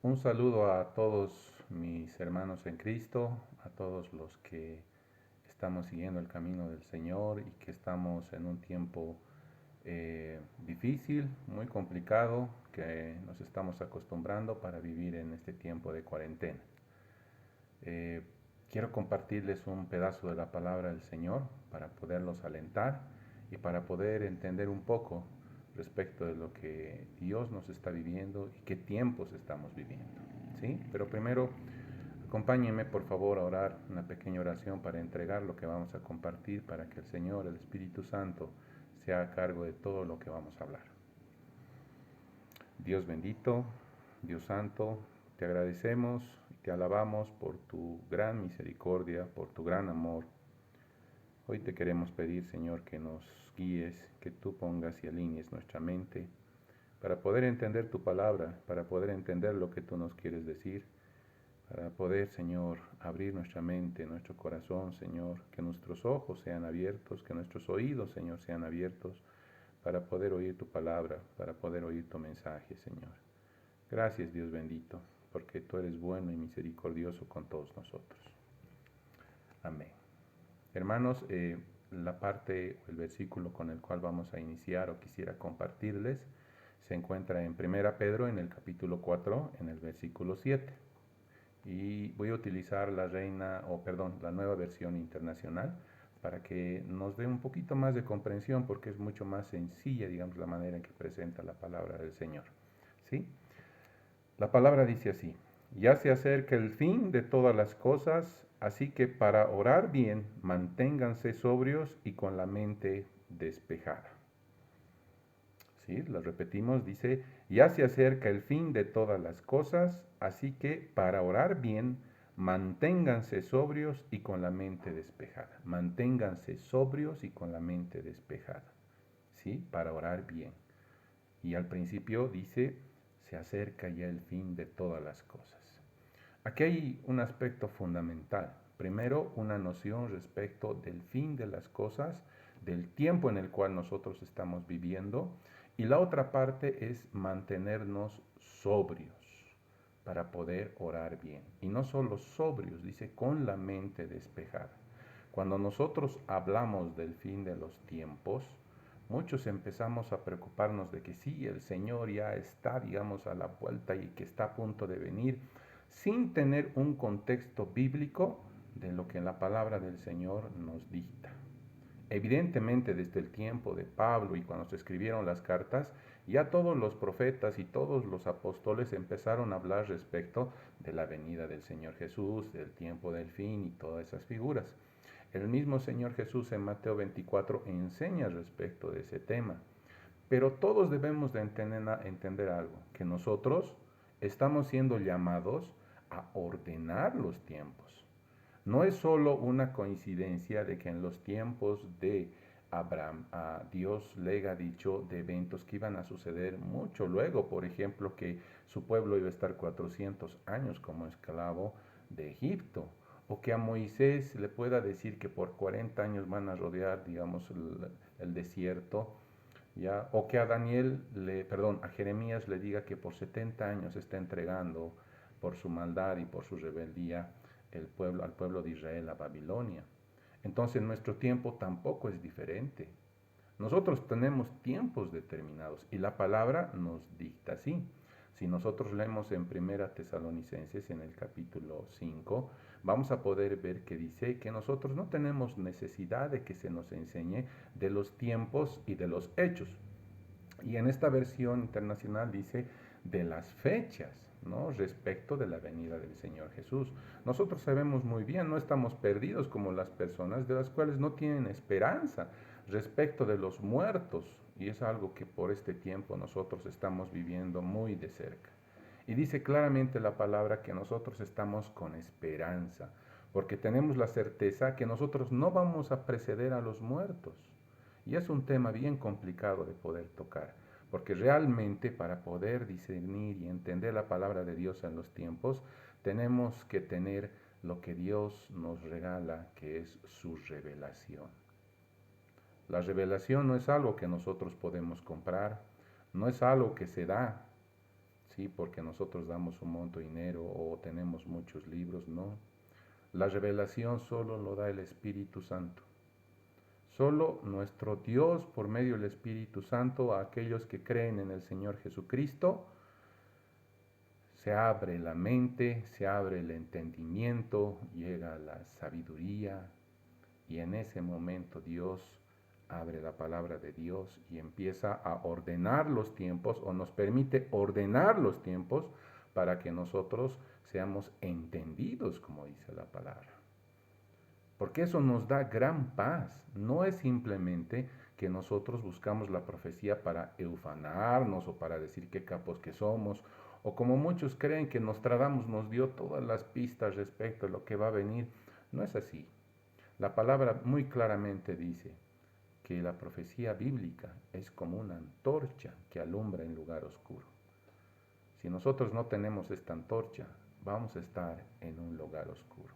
Un saludo a todos mis hermanos en Cristo, a todos los que estamos siguiendo el camino del Señor y que estamos en un tiempo difícil, muy complicado, que nos estamos acostumbrando para vivir en este tiempo de cuarentena. Eh, Quiero compartirles un pedazo de la palabra del Señor para poderlos alentar y para poder entender un poco respecto de lo que Dios nos está viviendo y qué tiempos estamos viviendo. ¿Sí? Pero primero, acompáñenme por favor a orar una pequeña oración para entregar lo que vamos a compartir para que el Señor, el Espíritu Santo, sea a cargo de todo lo que vamos a hablar. Dios bendito, Dios santo, te agradecemos y te alabamos por tu gran misericordia, por tu gran amor. Hoy te queremos pedir, Señor, que nos guíes, que tú pongas y alinees nuestra mente para poder entender tu palabra, para poder entender lo que tú nos quieres decir, para poder, Señor, abrir nuestra mente, nuestro corazón, Señor, que nuestros ojos sean abiertos, que nuestros oídos, Señor, sean abiertos para poder oír tu palabra, para poder oír tu mensaje, Señor. Gracias, Dios bendito, porque tú eres bueno y misericordioso con todos nosotros. Amén. Hermanos, la parte o el versículo con el cual vamos a iniciar o quisiera compartirles se encuentra en 1 Pedro en el capítulo 4 en el versículo 7. Y voy a utilizar la nueva versión internacional para que nos dé un poquito más de comprensión porque es mucho más sencilla, digamos, la manera en que presenta la palabra del Señor. ¿Sí? La palabra dice así: ya se acerca el fin de todas las cosas, así que para orar bien, manténganse sobrios y con la mente despejada. ¿Sí? Lo repetimos, dice: ya se acerca el fin de todas las cosas, así que para orar bien, manténganse sobrios y con la mente despejada. Manténganse sobrios y con la mente despejada. ¿Sí? Para orar bien. Y al principio dice: se acerca ya el fin de todas las cosas. Aquí hay un aspecto fundamental. Primero, una noción respecto del fin de las cosas, del tiempo en el cual nosotros estamos viviendo. Y la otra parte es mantenernos sobrios para poder orar bien. Y no solo sobrios, dice con la mente despejada. Cuando nosotros hablamos del fin de los tiempos, muchos empezamos a preocuparnos de que sí, el Señor ya está, digamos, a la vuelta y que está a punto de venir, sin tener un contexto bíblico de lo que la palabra del Señor nos dicta. Evidentemente, desde el tiempo de Pablo y cuando se escribieron las cartas, ya todos los profetas y todos los apóstoles empezaron a hablar respecto de la venida del Señor Jesús, del tiempo del fin y todas esas figuras. El mismo Señor Jesús en Mateo 24 enseña respecto de ese tema. Pero todos debemos de entender algo, que nosotros estamos siendo llamados a ordenar los tiempos. No es solo una coincidencia de que en los tiempos de Abraham a Dios le ha dicho de eventos que iban a suceder mucho luego, por ejemplo, que su pueblo iba a estar 400 años como esclavo de Egipto, o que a Moisés le pueda decir que por 40 años van a rodear, digamos, el desierto, ¿ya? O que a Jeremías le diga que por 70 años está entregando por su maldad y por su rebeldía al pueblo de Israel a Babilonia. Entonces nuestro tiempo tampoco es diferente. Nosotros tenemos tiempos determinados y la palabra nos dicta así. Si nosotros leemos en Primera Tesalonicenses en el capítulo 5, vamos a poder ver que dice que nosotros no tenemos necesidad de que se nos enseñe de los tiempos y de los hechos. Y en esta versión internacional dice de las fechas, ¿no? Respecto de la venida del Señor Jesús. Nosotros sabemos muy bien, no estamos perdidos como las personas de las cuales no tienen esperanza respecto de los muertos. Y es algo que por este tiempo nosotros estamos viviendo muy de cerca. Y dice claramente la palabra que nosotros estamos con esperanza, porque tenemos la certeza que nosotros no vamos a preceder a los muertos. Y es un tema bien complicado de poder tocar, porque realmente para poder discernir y entender la palabra de Dios en los tiempos, tenemos que tener lo que Dios nos regala, que es su revelación. La revelación no es algo que nosotros podemos comprar, no es algo que se da, ¿sí? Porque nosotros damos un monto de dinero o tenemos muchos libros, no. La revelación solo lo da el Espíritu Santo. Solo nuestro Dios, por medio del Espíritu Santo, a aquellos que creen en el Señor Jesucristo, se abre la mente, se abre el entendimiento, llega la sabiduría y en ese momento Dios abre la palabra de Dios y empieza a ordenar los tiempos o nos permite ordenar los tiempos para que nosotros seamos entendidos, como dice la palabra. Porque eso nos da gran paz. No es simplemente que nosotros buscamos la profecía para eufanarnos o para decir qué capos que somos, o como muchos creen que Nostradamus nos dio todas las pistas respecto a lo que va a venir. No es así. La palabra muy claramente dice que la profecía bíblica es como una antorcha que alumbra en lugar oscuro. Si nosotros no tenemos esta antorcha, vamos a estar en un lugar oscuro,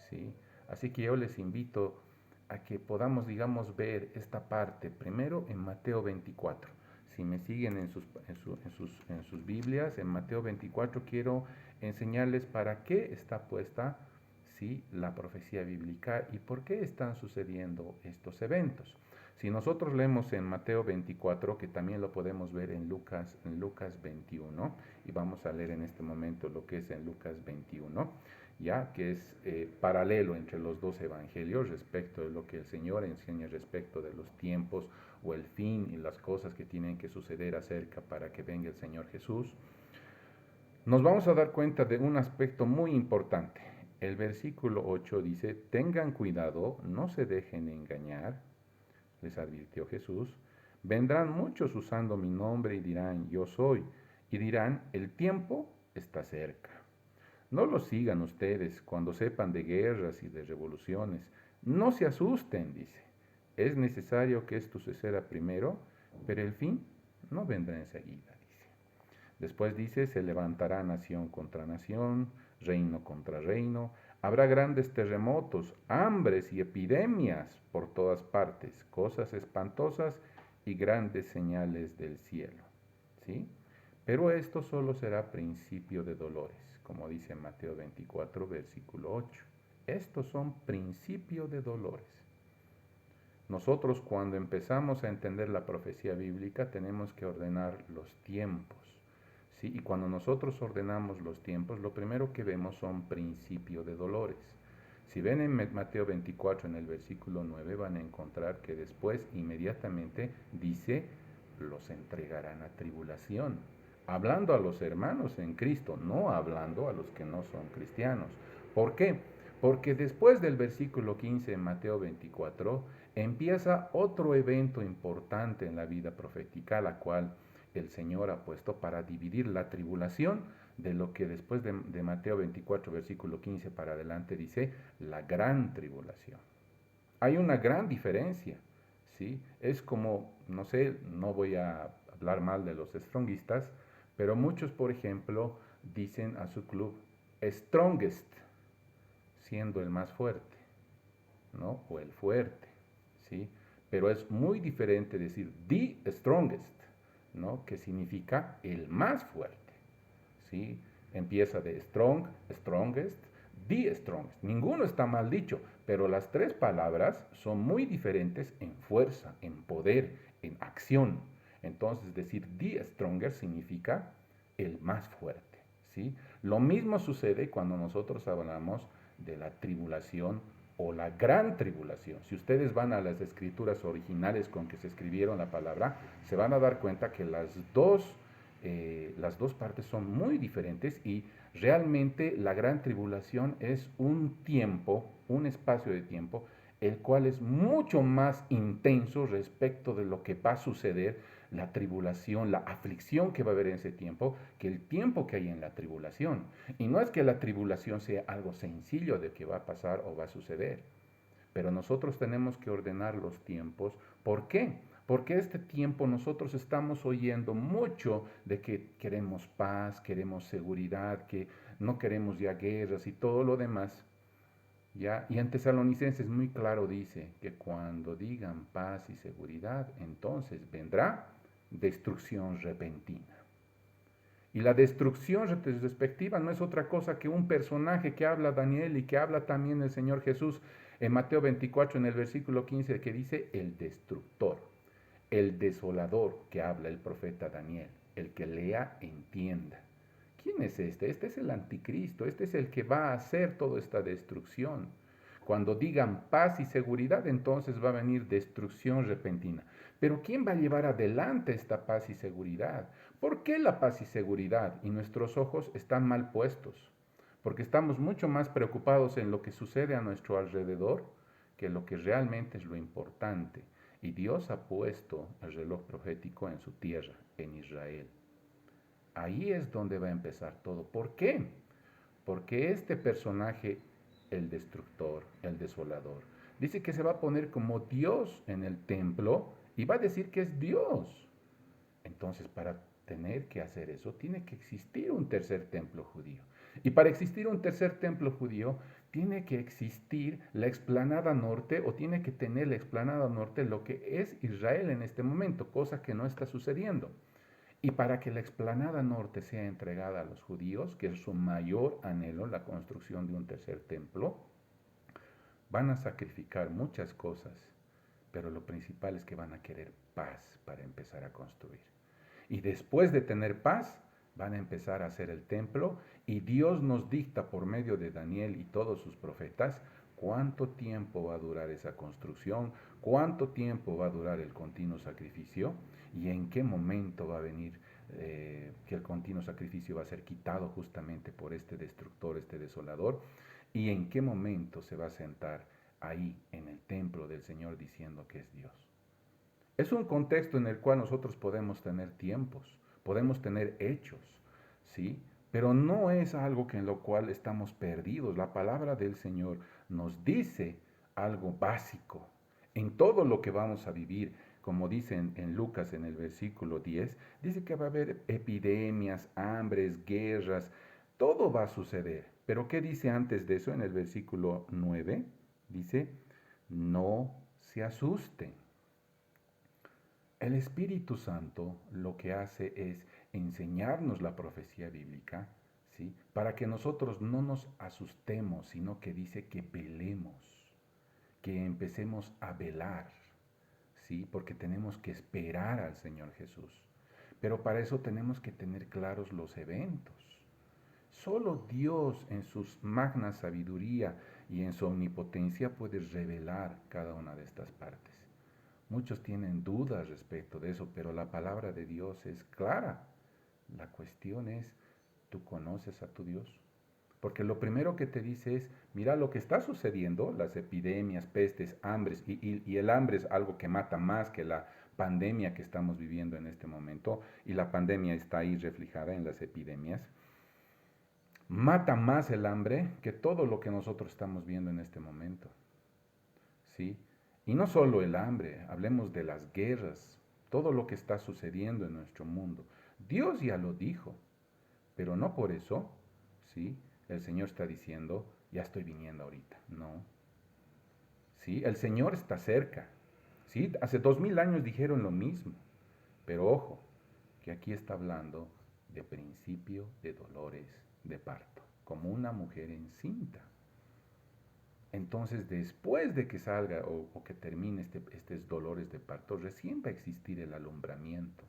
¿sí? Así que yo les invito a que podamos, digamos, ver esta parte primero en Mateo 24. Si me siguen en sus Biblias, en Mateo 24 quiero enseñarles para qué está puesta, ¿sí?, la profecía bíblica y por qué están sucediendo estos eventos. Si nosotros leemos en Mateo 24, que también lo podemos ver en Lucas 21, y vamos a leer en este momento lo que es en Lucas 21, ya que es paralelo entre los dos evangelios respecto de lo que el Señor enseña respecto de los tiempos o el fin y las cosas que tienen que suceder acerca para que venga el Señor Jesús. Nos vamos a dar cuenta de un aspecto muy importante. El versículo 8 dice, tengan cuidado, no se dejen engañar, les advirtió Jesús, vendrán muchos usando mi nombre y dirán, yo soy, y dirán, el tiempo está cerca. No lo sigan ustedes cuando sepan de guerras y de revoluciones. No se asusten, dice. Es necesario que esto suceda primero, pero el fin no vendrá enseguida, dice. Después dice, se levantará nación contra nación, reino contra reino. Habrá grandes terremotos, hambres y epidemias por todas partes, cosas espantosas y grandes señales del cielo. ¿Sí? Pero esto solo será principio de dolores, como dice Mateo 24, versículo 8. Estos son principio de dolores. Nosotros cuando empezamos a entender la profecía bíblica tenemos que ordenar los tiempos. ¿Sí? Y cuando nosotros ordenamos los tiempos, lo primero que vemos son principio de dolores. Si ven en Mateo 24, en el versículo 9, van a encontrar que después inmediatamente dice, los entregarán a tribulación. Hablando a los hermanos en Cristo, no hablando a los que no son cristianos. ¿Por qué? Porque después del versículo 15 en Mateo 24, empieza otro evento importante en la vida profética, la cual el Señor ha puesto para dividir la tribulación de lo que después de Mateo 24, versículo 15 para adelante dice, la gran tribulación. Hay una gran diferencia, ¿sí? Es como, no sé, no voy a hablar mal de los strongistas, pero muchos, por ejemplo, dicen a su club strongest, siendo el más fuerte, ¿no? O el fuerte, ¿sí? Pero es muy diferente decir the strongest, ¿no? Que significa el más fuerte, ¿sí? Empieza de strong, strongest, the strongest. Ninguno está mal dicho, pero las tres palabras son muy diferentes en fuerza, en poder, en acción. Entonces decir the strongest significa el más fuerte, ¿sí? Lo mismo sucede cuando nosotros hablamos de la tribulación o la gran tribulación. Si ustedes van a las escrituras originales con que se escribieron la palabra, se van a dar cuenta que las dos partes son muy diferentes y realmente la gran tribulación es un tiempo, un espacio de tiempo, el cual es mucho más intenso respecto de lo que va a suceder, la tribulación, la aflicción que va a haber en ese tiempo, que el tiempo que hay en la tribulación. Y no es que la tribulación sea algo sencillo de que va a pasar o va a suceder, pero nosotros tenemos que ordenar los tiempos. ¿Por qué? Porque este tiempo nosotros estamos oyendo mucho de que queremos paz, queremos seguridad, que no queremos ya guerras y todo lo demás. ¿Ya? Y en Tesalonicenses muy claro dice que cuando digan paz y seguridad, entonces vendrá destrucción repentina. Y la destrucción retrospectiva no es otra cosa que un personaje que habla Daniel y que habla también el Señor Jesús en Mateo 24, en el versículo 15, que dice el destructor, el desolador que habla el profeta Daniel. El que lea, entienda. ¿Quién es este? Este es el anticristo, este es el que va a hacer toda esta destrucción. Cuando digan paz y seguridad, entonces va a venir destrucción repentina. Pero ¿quién va a llevar adelante esta paz y seguridad? ¿Por qué la paz y seguridad? Y nuestros ojos están mal puestos, porque estamos mucho más preocupados en lo que sucede a nuestro alrededor que lo que realmente es lo importante. Y Dios ha puesto el reloj profético en su tierra, en Israel. Ahí es donde va a empezar todo. ¿Por qué? Porque este personaje, el destructor, el desolador, dice que se va a poner como Dios en el templo y va a decir que es Dios. Entonces, para tener que hacer eso, tiene que existir un tercer templo judío. Y para existir un tercer templo judío, tiene que existir la explanada norte o tiene que tener la explanada norte lo que es Israel en este momento, cosa que no está sucediendo. Y para que la explanada norte sea entregada a los judíos, que es su mayor anhelo, la construcción de un tercer templo, van a sacrificar muchas cosas, pero lo principal es que van a querer paz para empezar a construir. Y después de tener paz, van a empezar a hacer el templo y Dios nos dicta por medio de Daniel y todos sus profetas cuánto tiempo va a durar esa construcción, cuánto tiempo va a durar el continuo sacrificio y en qué momento va a venir que el continuo sacrificio va a ser quitado justamente por este destructor, este desolador, y en qué momento se va a sentar ahí en el templo del Señor diciendo que es Dios. Es un contexto en el cual nosotros podemos tener tiempos, podemos tener hechos, ¿sí? Pero no es algo que en lo cual estamos perdidos. La palabra del Señor nos dice algo básico en todo lo que vamos a vivir. Como dice en Lucas en el versículo 10, dice que va a haber epidemias, hambres, guerras, todo va a suceder. Pero ¿qué dice antes de eso en el versículo 9? Dice, no se asusten. El Espíritu Santo lo que hace es enseñarnos la profecía bíblica, ¿sí? Para que nosotros no nos asustemos, sino que dice que velemos, que empecemos a velar, ¿sí? Porque tenemos que esperar al Señor Jesús. Pero para eso tenemos que tener claros los eventos. Solo Dios en su magna sabiduría y en su omnipotencia puede revelar cada una de estas partes. Muchos tienen dudas respecto de eso, pero la palabra de Dios es clara. La cuestión es, ¿tú conoces a tu Dios? Porque lo primero que te dice es, mira lo que está sucediendo, las epidemias, pestes, hambres, y el hambre es algo que mata más que la pandemia que estamos viviendo en este momento, y la pandemia está ahí reflejada en las epidemias. Mata más el hambre que todo lo que nosotros estamos viendo en este momento. ¿Sí? Y no solo el hambre, hablemos de las guerras, todo lo que está sucediendo en nuestro mundo. Dios ya lo dijo, pero no por eso, ¿sí? El Señor está diciendo, ya estoy viniendo ahorita. No. ¿Sí? El Señor está cerca. ¿Sí? Hace 2000 años dijeron lo mismo, pero ojo, que aquí está hablando de principio de dolores de parto, como una mujer encinta. Entonces, después de que salga o que termine estos dolores de parto, recién va a existir el alumbramiento.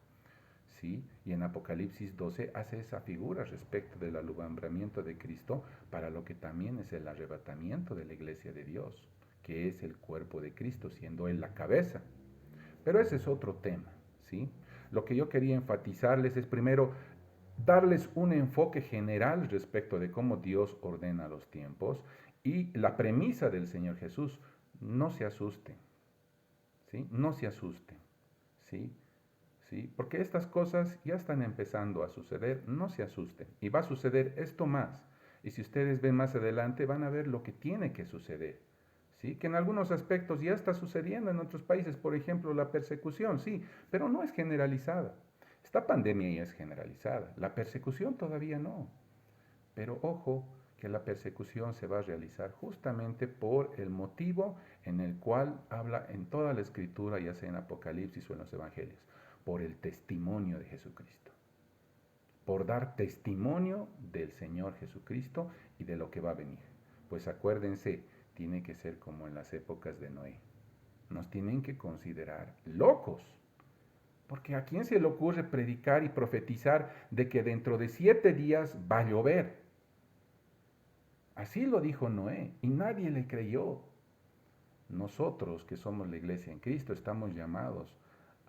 ¿Sí? Y en Apocalipsis 12 hace esa figura respecto del alumbramiento de Cristo para lo que también es el arrebatamiento de la iglesia de Dios, que es el cuerpo de Cristo, siendo Él la cabeza. Pero ese es otro tema. ¿Sí? Lo que yo quería enfatizarles es primero darles un enfoque general respecto de cómo Dios ordena los tiempos y la premisa del Señor Jesús, no se asusten, ¿sí? No se asusten, ¿sí? ¿Sí? Porque estas cosas ya están empezando a suceder, no se asusten. Y va a suceder esto más. Y si ustedes ven más adelante, van a ver lo que tiene que suceder. ¿Sí? Que en algunos aspectos ya está sucediendo en otros países, por ejemplo, la persecución, sí, pero no es generalizada. Esta pandemia ya es generalizada, la persecución todavía no. Pero ojo que la persecución se va a realizar justamente por el motivo en el cual habla en toda la escritura, ya sea en Apocalipsis o en los Evangelios, por el testimonio de Jesucristo. por dar testimonio del Señor Jesucristo y de lo que va a venir. Pues acuérdense, tiene que ser como en las épocas de Noé. Nos tienen que considerar locos. Porque ¿a quién se le ocurre predicar y profetizar de que dentro de 7 días va a llover? Así lo dijo Noé y nadie le creyó. Nosotros que somos la iglesia en Cristo estamos llamados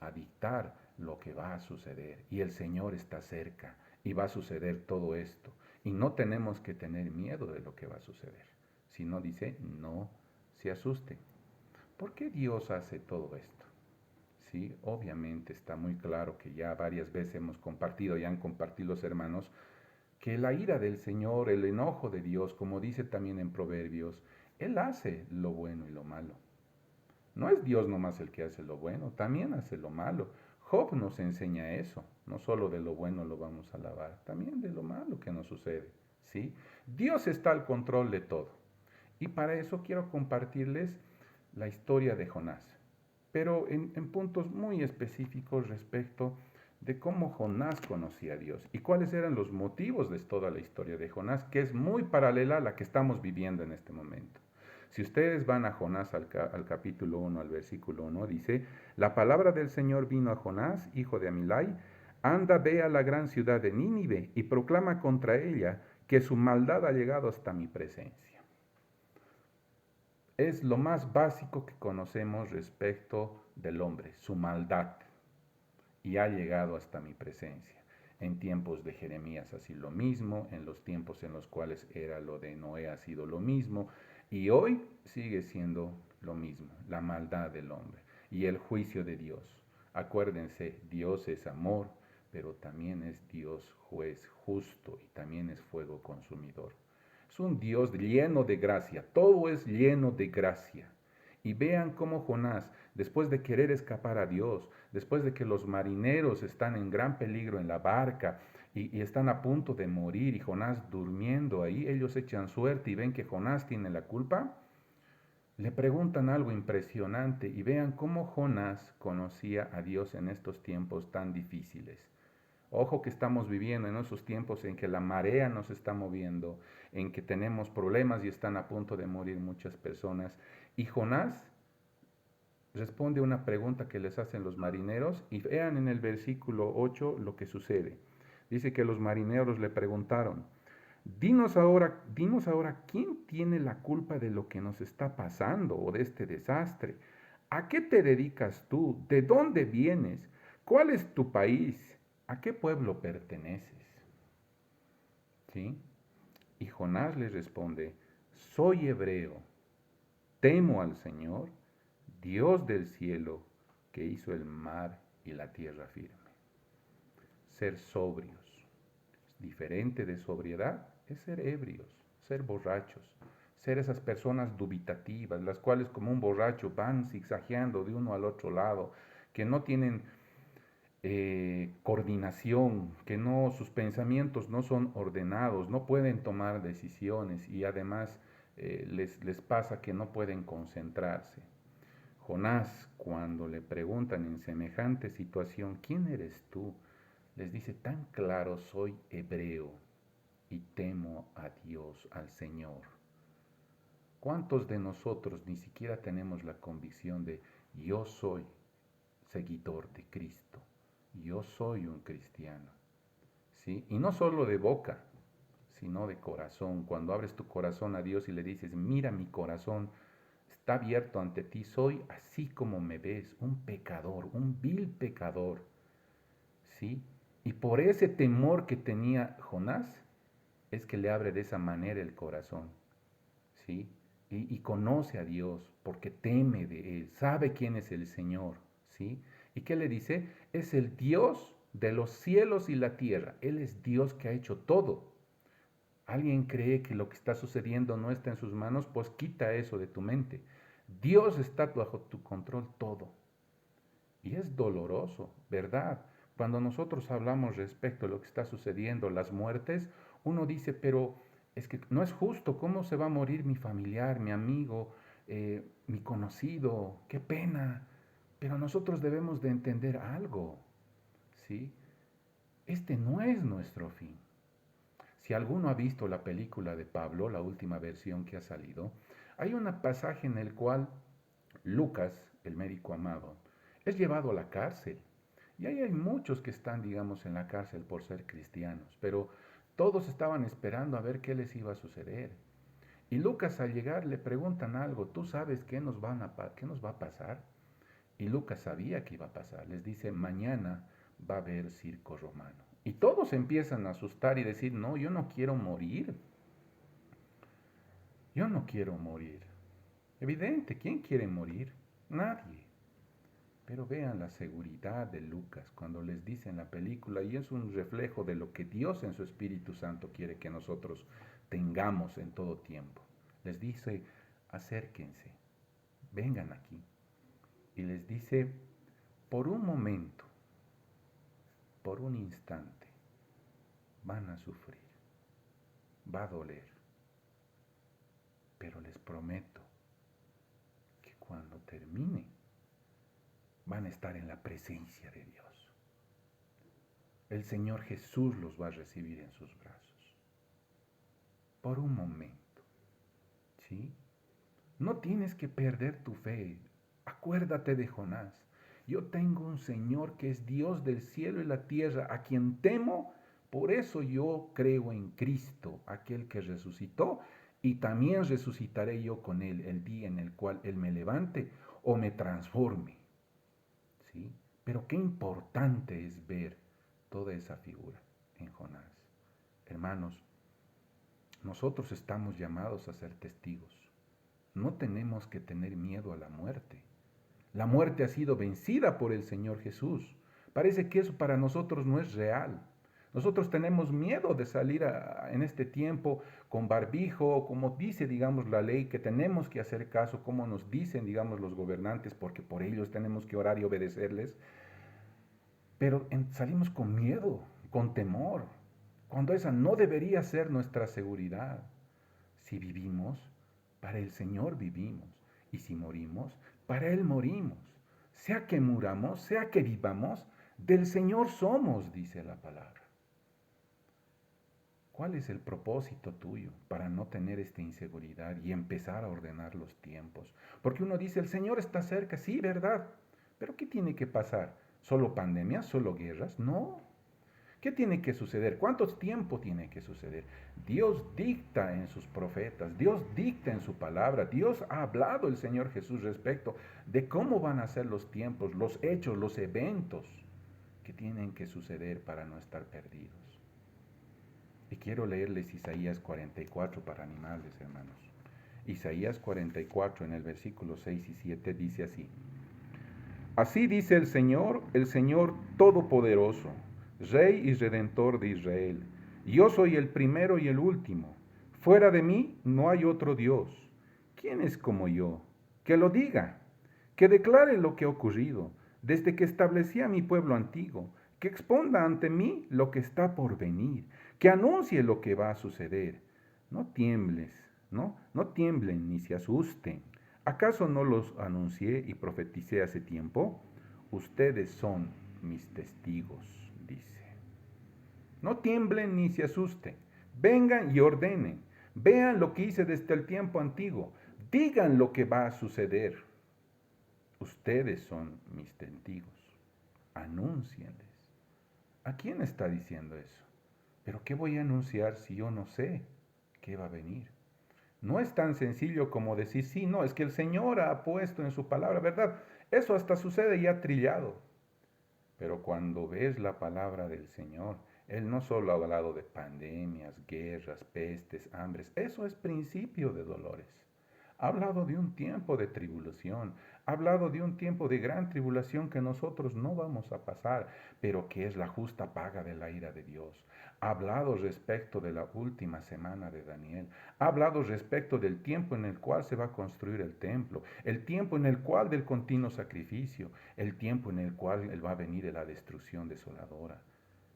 a dictar lo que va a suceder y el Señor está cerca y va a suceder todo esto y no tenemos que tener miedo de lo que va a suceder. Si no dice, no se asuste. ¿Por qué Dios hace todo esto? Sí, obviamente está muy claro que ya varias veces hemos compartido y han compartido los hermanos que la ira del Señor, el enojo de Dios, como dice también en Proverbios, Él hace lo bueno y lo malo. No es Dios nomás el que hace lo bueno, también hace lo malo. Job nos enseña eso, no solo de lo bueno lo vamos a alabar, también de lo malo que nos sucede, ¿sí? Dios está al control de todo. Y para eso quiero compartirles la historia de Jonás, pero en puntos muy específicos respecto de cómo Jonás conocía a Dios y cuáles eran los motivos de toda la historia de Jonás, que es muy paralela a la que estamos viviendo en este momento. Si ustedes van a Jonás al capítulo 1, al versículo 1, dice, la palabra del Señor vino a Jonás, hijo de Amilai, anda, ve a la gran ciudad de Nínive y proclama contra ella que su maldad ha llegado hasta mi presencia. Es lo más básico que conocemos respecto del hombre, su maldad, y ha llegado hasta mi presencia. En tiempos de Jeremías ha sido lo mismo, en los tiempos en los cuales era lo de Noé ha sido lo mismo, y hoy sigue siendo lo mismo, la maldad del hombre y el juicio de Dios. Acuérdense, Dios es amor, pero también es Dios juez justo y también es fuego consumidor. Es un Dios lleno de gracia, todo es lleno de gracia. Y vean cómo Jonás, después de querer escapar a Dios, después de que los marineros están en gran peligro en la barca y están a punto de morir y Jonás durmiendo ahí, ellos echan suerte y ven que Jonás tiene la culpa, le preguntan algo impresionante y vean cómo Jonás conocía a Dios en estos tiempos tan difíciles. Ojo que estamos viviendo en esos tiempos en que la marea nos está moviendo, en que tenemos problemas y están a punto de morir muchas personas. Y Jonás responde una pregunta que les hacen los marineros y vean en el versículo 8 lo que sucede. Dice que los marineros le preguntaron, dinos ahora, ¿quién tiene la culpa de lo que nos está pasando o de este desastre? ¿A qué te dedicas tú? ¿De dónde vienes? ¿Cuál es tu país? ¿A qué pueblo perteneces? ¿Sí? Y Jonás les responde, soy hebreo, temo al Señor, Dios del cielo, que hizo el mar y la tierra firme. Ser sobrios. Diferente de sobriedad es ser ebrios, ser borrachos, ser esas personas dubitativas, las cuales como un borracho van zigzagueando de uno al otro lado, que no tienen coordinación, que no, sus pensamientos no son ordenados, no pueden tomar decisiones y además les pasa que no pueden concentrarse. Jonás, cuando le preguntan en semejante situación, ¿quién eres tú? Les dice tan claro, soy hebreo y temo a Dios, al Señor. ¿Cuántos de nosotros ni siquiera tenemos la convicción de yo soy seguidor de Cristo? Yo soy un cristiano, ¿sí? Y no solo de boca, sino de corazón. Cuando abres tu corazón a Dios y le dices, mira mi corazón, está abierto ante ti, soy así como me ves, un pecador, un vil pecador, ¿sí? Y por ese temor que tenía Jonás, es que le abre de esa manera el corazón, ¿sí? Y conoce a Dios porque teme de Él, sabe quién es el Señor, ¿sí? ¿Y qué le dice? Es el Dios de los cielos y la tierra. Él es Dios que ha hecho todo. ¿Alguien cree que lo que está sucediendo no está en sus manos? Pues quita eso de tu mente. Dios está bajo tu control todo. Y es doloroso, ¿verdad? Cuando nosotros hablamos respecto a lo que está sucediendo, las muertes, uno dice, pero es que no es justo, ¿cómo se va a morir mi familiar, mi amigo, mi conocido? Qué pena. Pero nosotros debemos de entender algo, ¿sí? Este no es nuestro fin. Si alguno ha visto la película de Pablo, la última versión que ha salido, hay un pasaje en el cual Lucas, el médico amado, es llevado a la cárcel. Y ahí hay muchos que están, digamos, en la cárcel por ser cristianos, pero todos estaban esperando a ver qué les iba a suceder. Y Lucas al llegar le preguntan algo, ¿tú sabes qué nos va a pasar? Y Lucas sabía que iba a pasar. Les dice, mañana va a haber circo romano. Y todos empiezan a asustar y decir, no, yo no quiero morir. Yo no quiero morir. Evidente, ¿quién quiere morir? Nadie. Pero vean la seguridad de Lucas cuando les dice en la película, y es un reflejo de lo que Dios en su Espíritu Santo quiere que nosotros tengamos en todo tiempo. Les dice, acérquense, vengan aquí. Y les dice, por un momento, por un instante, van a sufrir, va a doler, pero les prometo que cuando termine, van a estar en la presencia de Dios. El Señor Jesús los va a recibir en sus brazos. Por un momento, ¿sí? No tienes que perder tu fe. Acuérdate de Jonás. Yo tengo un Señor que es Dios del cielo y la tierra, a quien temo. Por eso yo creo en Cristo, aquel que resucitó, y también resucitaré yo con Él el día en el cual Él me levante o me transforme. ¿Sí? Pero qué importante es ver toda esa figura en Jonás. Hermanos, nosotros estamos llamados a ser testigos. No tenemos que tener miedo a la muerte. La muerte ha sido vencida por el Señor Jesús. Parece que eso para nosotros no es real. Nosotros tenemos miedo de salir en este tiempo con barbijo, como dice, digamos, la ley, que tenemos que hacer caso, como nos dicen, digamos, los gobernantes, porque por ellos tenemos que orar y obedecerles. Pero salimos con miedo, con temor, cuando esa no debería ser nuestra seguridad. Si vivimos, para el Señor vivimos. Y si morimos, para Él morimos. Sea que muramos, sea que vivamos, del Señor somos, dice la palabra. ¿Cuál es el propósito tuyo para no tener esta inseguridad y empezar a ordenar los tiempos? Porque uno dice, el Señor está cerca, sí, ¿verdad? Pero ¿qué tiene que pasar? ¿Solo pandemias? ¿Solo guerras? No. ¿Qué tiene que suceder? ¿Cuánto tiempo tiene que suceder? Dios dicta en sus profetas, Dios dicta en su palabra, Dios ha hablado el Señor Jesús respecto de cómo van a ser los tiempos, los hechos, los eventos que tienen que suceder para no estar perdidos. Y quiero leerles Isaías 44 para animarles, hermanos. Isaías 44 en el versículo 6 y 7 dice así. Así dice el Señor Todopoderoso, Rey y Redentor de Israel. Yo soy el primero y el último. Fuera de mí no hay otro Dios. ¿Quién es como yo? Que lo diga, que declare lo que ha ocurrido desde que establecí a mi pueblo antiguo, que exponga ante mí lo que está por venir, que anuncie lo que va a suceder. No tiembles, no tiemblen ni se asusten. ¿Acaso no los anuncié y profeticé hace tiempo? Ustedes son mis testigos, dice. No tiemblen ni se asusten. Vengan y ordenen. Vean lo que hice desde el tiempo antiguo. Digan lo que va a suceder. Ustedes son mis testigos. Anúncienles. ¿A quién está diciendo eso? ¿Pero qué voy a anunciar si yo no sé qué va a venir? No es tan sencillo como decir, sí, no, es que el Señor ha puesto en su palabra, ¿verdad? Eso hasta sucede ya trillado. Pero cuando ves la palabra del Señor, Él no solo ha hablado de pandemias, guerras, pestes, hambres, eso es principio de dolores. Ha hablado de un tiempo de tribulación, ha hablado de un tiempo de gran tribulación que nosotros no vamos a pasar, pero que es la justa paga de la ira de Dios. Ha hablado respecto de la última semana de Daniel. Ha hablado respecto del tiempo en el cual se va a construir el templo, el tiempo en el cual del continuo sacrificio, el tiempo en el cual va a venir la destrucción desoladora.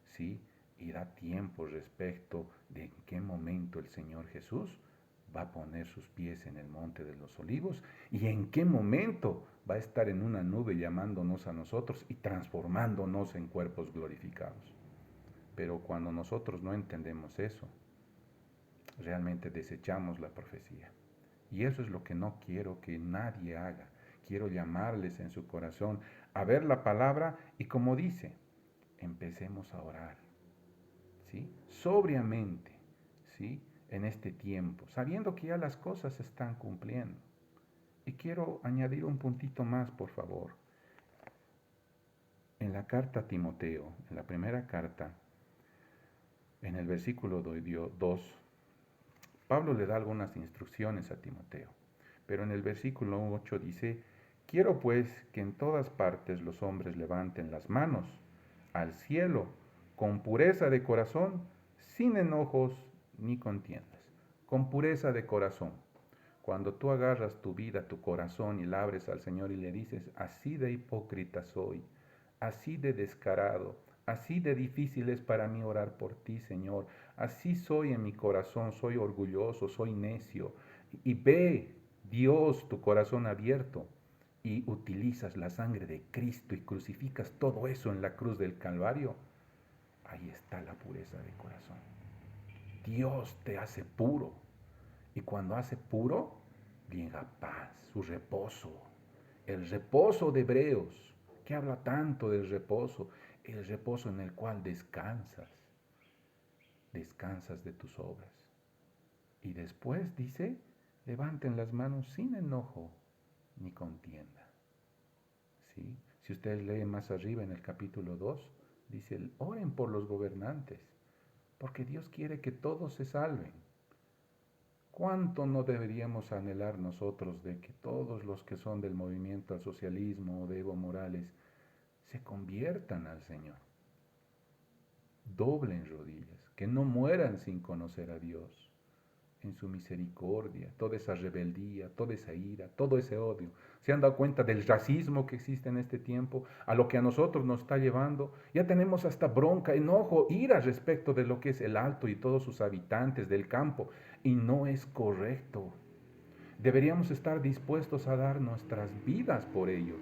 ¿Sí? Y da tiempo respecto de en qué momento el Señor Jesús va a poner sus pies en el monte de los olivos y en qué momento va a estar en una nube llamándonos a nosotros y transformándonos en cuerpos glorificados. Pero cuando nosotros no entendemos eso, realmente desechamos la profecía. Y eso es lo que no quiero que nadie haga. Quiero llamarles en su corazón a ver la palabra y como dice, empecemos a orar, ¿sí? Sobriamente, ¿sí? En este tiempo, sabiendo que ya las cosas se están cumpliendo. Y quiero añadir un puntito más, por favor. En la carta a Timoteo, en la primera carta, en el versículo 2, Pablo le da algunas instrucciones a Timoteo, pero en el versículo 8 dice, quiero pues que en todas partes los hombres levanten las manos al cielo con pureza de corazón, sin enojos ni contiendas, con pureza de corazón. Cuando tú agarras tu vida, tu corazón y la abres al Señor y le dices, así de hipócrita soy, así de descarado, así de difícil es para mí orar por ti, Señor. Así soy en mi corazón, soy orgulloso, soy necio. Y ve, Dios, tu corazón abierto y utilizas la sangre de Cristo y crucificas todo eso en la cruz del Calvario. Ahí está la pureza de corazón. Dios te hace puro. Y cuando hace puro, llega paz, su reposo. El reposo de Hebreos, que habla tanto del reposo, el reposo en el cual descansas de tus obras. Y después dice, levanten las manos sin enojo ni contienda. ¿Sí? Si ustedes leen más arriba en el capítulo 2, dice, oren por los gobernantes, porque Dios quiere que todos se salven. ¿Cuánto no deberíamos anhelar nosotros de que todos los que son del movimiento al socialismo o de Evo Morales se conviertan al Señor? Doblen rodillas, que no mueran sin conocer a Dios en su misericordia, toda esa rebeldía, toda esa ira, todo ese odio. ¿Se han dado cuenta del racismo que existe en este tiempo? A lo que a nosotros nos está llevando. Ya tenemos hasta bronca, enojo, ira respecto de lo que es el Alto y todos sus habitantes del campo. Y no es correcto. Deberíamos estar dispuestos a dar nuestras vidas por ellos.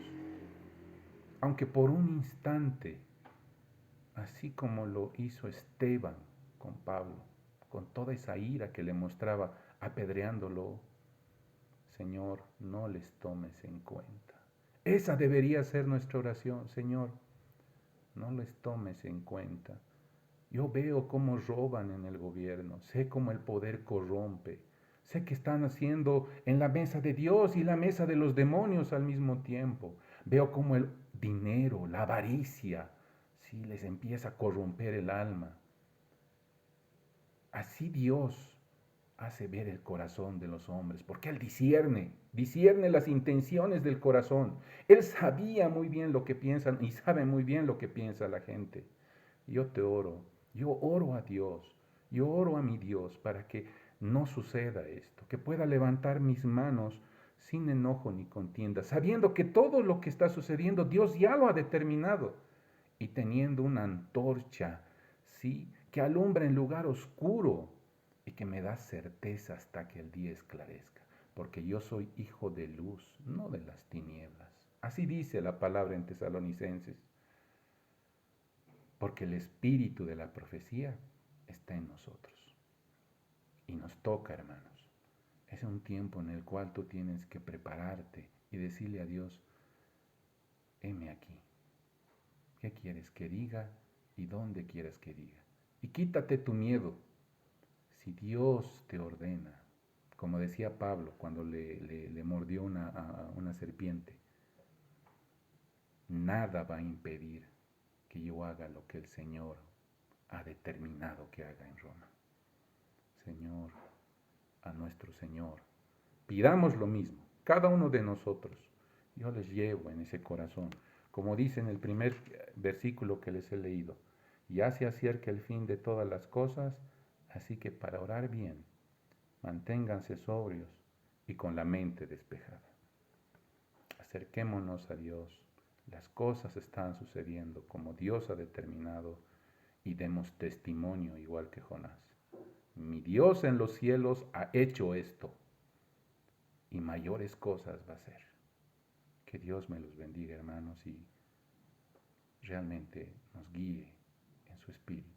Aunque por un instante, así como lo hizo Esteban con Pablo, con toda esa ira que le mostraba apedreándolo, Señor, no les tomes en cuenta. Esa debería ser nuestra oración, Señor, no les tomes en cuenta. Yo veo cómo roban en el gobierno, sé cómo el poder corrompe, sé que están haciendo en la mesa de Dios y la mesa de los demonios al mismo tiempo. Veo cómo el dinero, la avaricia, sí, les empieza a corromper el alma. Así Dios hace ver el corazón de los hombres, porque Él discierne las intenciones del corazón. Él sabía muy bien lo que piensan y sabe muy bien lo que piensa la gente. Yo te oro, yo oro a Dios, yo oro a mi Dios para que no suceda esto, que pueda levantar mis manos sin enojo ni contienda, sabiendo que todo lo que está sucediendo Dios ya lo ha determinado y teniendo una antorcha, ¿sí? Que alumbra en lugar oscuro y que me da certeza hasta que el día esclarezca, porque yo soy hijo de luz, no de las tinieblas. Así dice la palabra en Tesalonicenses, porque el espíritu de la profecía está en nosotros. Y nos toca, hermanos. Es un tiempo en el cual tú tienes que prepararte y decirle a Dios, heme aquí. ¿Qué quieres que diga y dónde quieres que diga? Y quítate tu miedo. Si Dios te ordena, como decía Pablo cuando le mordió una serpiente, nada va a impedir que yo haga lo que el Señor ha determinado que haga en Roma. Señor, a nuestro Señor, pidamos lo mismo, cada uno de nosotros. Yo les llevo en ese corazón, como dice en el primer versículo que les he leído, ya se acerca el fin de todas las cosas, así que para orar bien, manténganse sobrios y con la mente despejada. Acerquémonos a Dios, las cosas están sucediendo como Dios ha determinado y demos testimonio igual que Jonás. Mi Dios en los cielos ha hecho esto y mayores cosas va a hacer. Que Dios me los bendiga, hermanos, y realmente nos guíe en su espíritu.